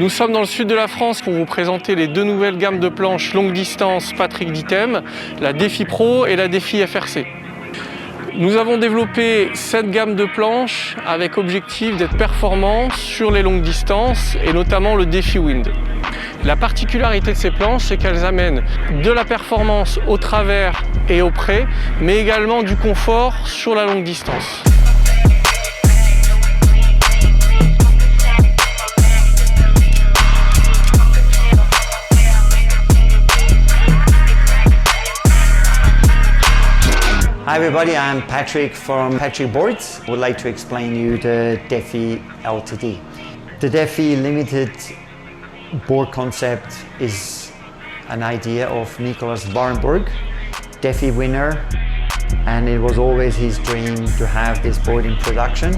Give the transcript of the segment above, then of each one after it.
Nous sommes dans le sud de la France pour vous présenter les deux nouvelles gammes de planches longue distance PATRIK Diethelm, la DEFI Pro et la DEFI FRC. Nous avons développé cette gamme de planches avec objectif d'être performant sur les longues distances et notamment le DEFI Wind. La particularité de ces planches, c'est qu'elles amènent de la performance au travers et au près, mais également du confort sur la longue distance. Hi everybody, I'm Patrick from PATRIK Boards. I would like to explain you the DEFI LTD. The DEFI limited board concept is an idea of Nico's Warembourg, DEFI winner, and it was always his dream to have this board in production.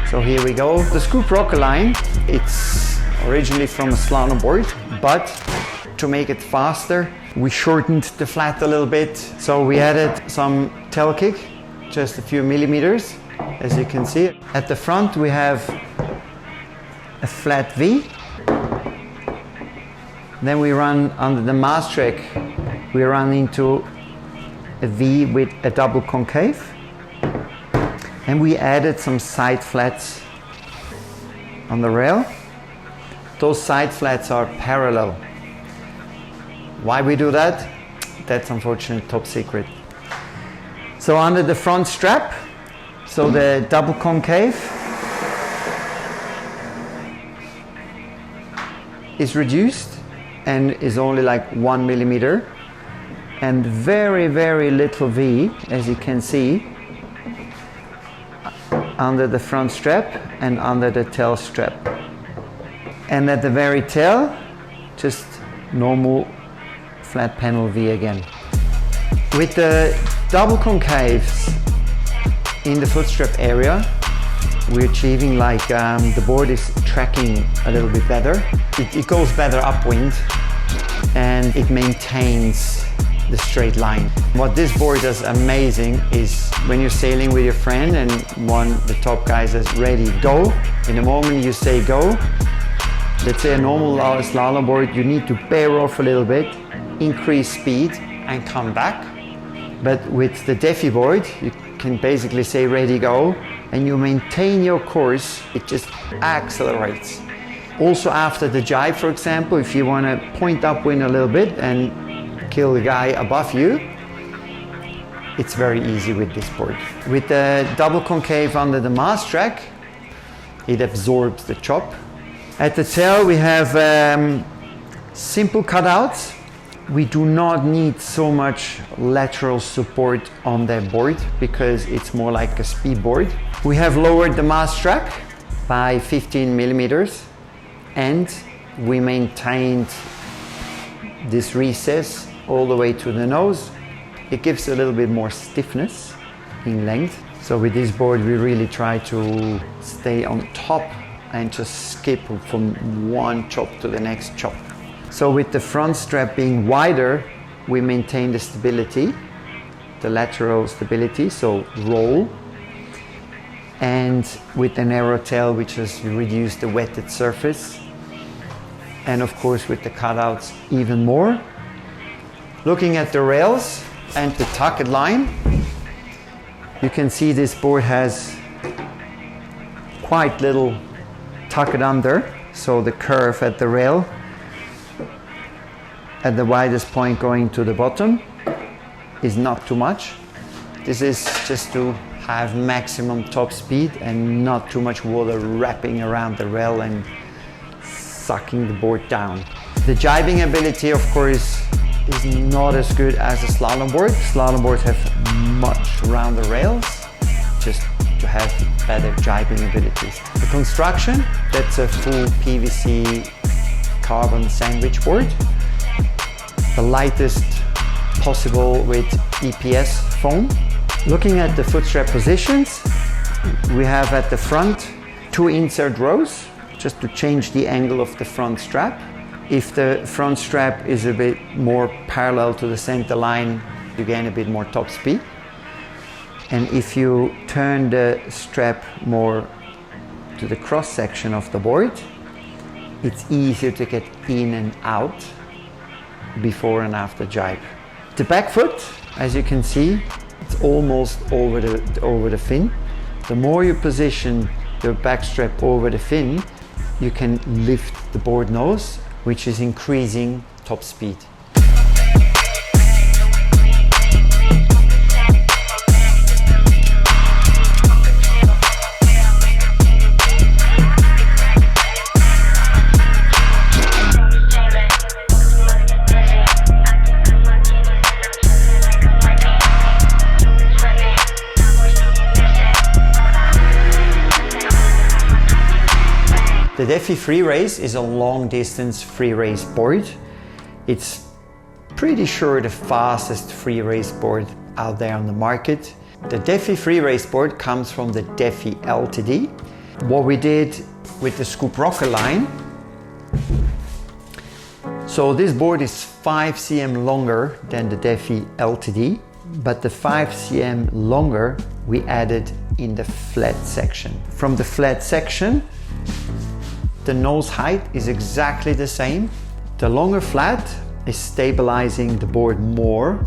So here we go. The scoop rocker line, it's originally from a slalom board, but to make it faster, we shortened the flat a little bit. So we added some tail kick, just a few millimeters, as you can see. At the front we have a flat V. Then we run under the mast track, we run into a V with a double concave. And we added some side flats on the rail. Those side flats are parallel. Why we do that? That's unfortunately top secret. So under the front strap, so the double concave is reduced and is only like 1 millimeter, and very, very little V, as you can see, under the front strap and under the tail strap. And at the very tail, just normal flat panel V again. With the double concaves in the footstrap area, we're achieving like the board is tracking a little bit better. It goes better upwind and it maintains the straight line. What this board does amazing is when you're sailing with your friend and the top guy says ready, go. In the moment you say go, let's say a normal slalom board, you need to bear off a little bit, increase speed and come back. But with the DEFI board, you can basically say ready, go, and you maintain your course, it just accelerates. Also after the jibe, for example, if you want to point upwind a little bit and kill the guy above you, it's very easy with this board. With the double concave under the mast track, it absorbs the chop. At the tail we have simple cutouts. We do not need so much lateral support on that board because it's more like a speed board. We have lowered the mast track by 15 millimeters and we maintained this recess all the way to the nose. It gives a little bit more stiffness in length. So with this board we really try to stay on top and just skip from one chop to the next chop. So with the front strap being wider, we maintain the stability, the lateral stability, so roll. And with the narrow tail, we just reduce the wetted surface. And of course with the cutouts even more. Looking at the rails and the tucket line, you can see this board has quite little tucket under, so the curve at the rail at the widest point going to the bottom is not too much. This is just to have maximum top speed and not too much water wrapping around the rail and sucking the board down. The jibing ability, of course, is not as good as a slalom board. Slalom boards have much rounder rails, just to have better jibing abilities. The construction, that's a full PVC carbon sandwich board. The lightest possible with EPS foam. Looking at the footstrap positions, we have at the front 2 insert rows, just to change the angle of the front strap. If the front strap is a bit more parallel to the center line, you gain a bit more top speed. And if you turn the strap more to the cross section of the board, it's easier to get in and out before and after jibe. The back foot, as you can see, it's almost over the fin. The more you position your back strap over the fin, you can lift the board nose, which is increasing top speed. The DEFI Free Race is a long distance free race board. It's pretty sure the fastest free race board out there on the market. The DEFI Free Race board comes from the DEFI LTD. What we did with the Scoop Rocker line, so this board is 5 cm longer than the DEFI LTD, but the 5 cm longer we added in the flat section. From the flat section, the nose height is exactly the same. The longer flat is stabilizing the board more.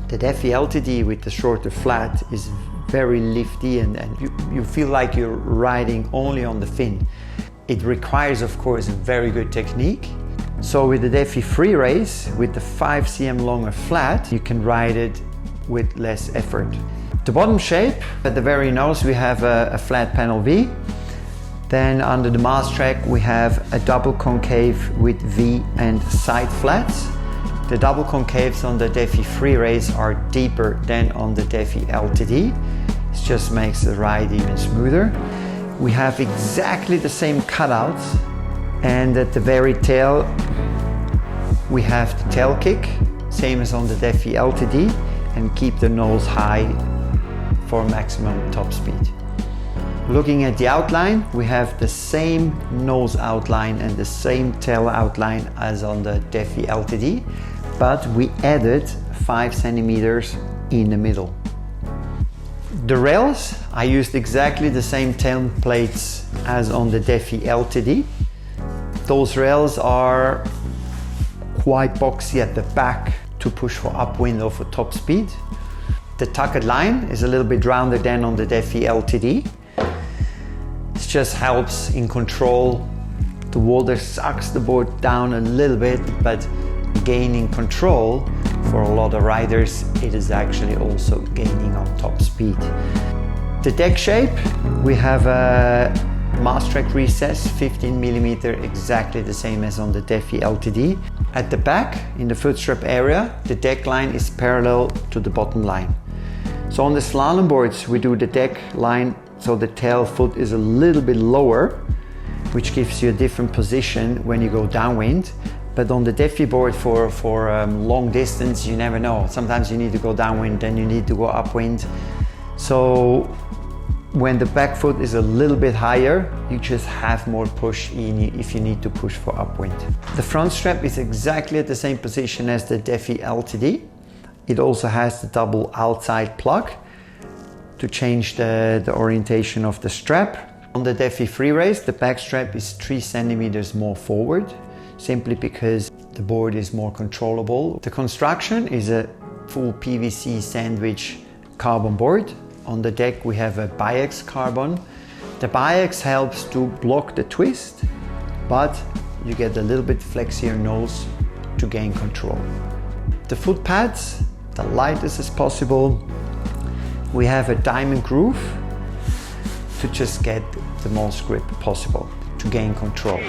The DEFI LTD with the shorter flat is very lifty and you feel like you're riding only on the fin. It requires, of course, a very good technique. So with the DEFI Free Race, with the 5 cm longer flat, you can ride it with less effort. The bottom shape, at the very nose, we have a flat panel V. Then under the mast track we have a double concave with V and side flats. The double concaves on the DEFI Free Race are deeper than on the DEFI LTD. It just makes the ride even smoother. We have exactly the same cutouts, and at the very tail we have the tail kick, same as on the DEFI LTD, and keep the nose high for maximum top speed. Looking at the outline, we have the same nose outline and the same tail outline as on the DEFI LTD, but we added 5 centimeters in the middle. The rails, I used exactly the same templates as on the DEFI LTD. Those rails are quite boxy at the back to push for upwind or for top speed. The tucket line is a little bit rounder than on the DEFI LTD. It just helps in control. The water sucks the board down a little bit, but gaining control for a lot of riders, it is actually also gaining on top speed. The deck shape, we have a mast track recess, 15 mm, exactly the same as on the DEFI LTD. At the back, in the foot strap area, the deck line is parallel to the bottom line. So on the slalom boards, we do the deck line so the tail foot is a little bit lower, which gives you a different position when you go downwind. But on the DEFI board for long distance, you never know. Sometimes you need to go downwind, then you need to go upwind. So when the back foot is a little bit higher, you just have more push in if you need to push for upwind. The front strap is exactly at the same position as the DEFI LTD. It also has the double outside plug to change the orientation of the strap. On the DEFI Free Race, the back strap is 3 centimeters more forward, simply because the board is more controllable. The construction is a full PVC sandwich carbon board. On the deck we have a biax carbon. The biax helps to block the twist, but you get a little bit flexier nose to gain control. The foot pads, the lightest as possible. We have a diamond groove to just get the most grip possible to gain control.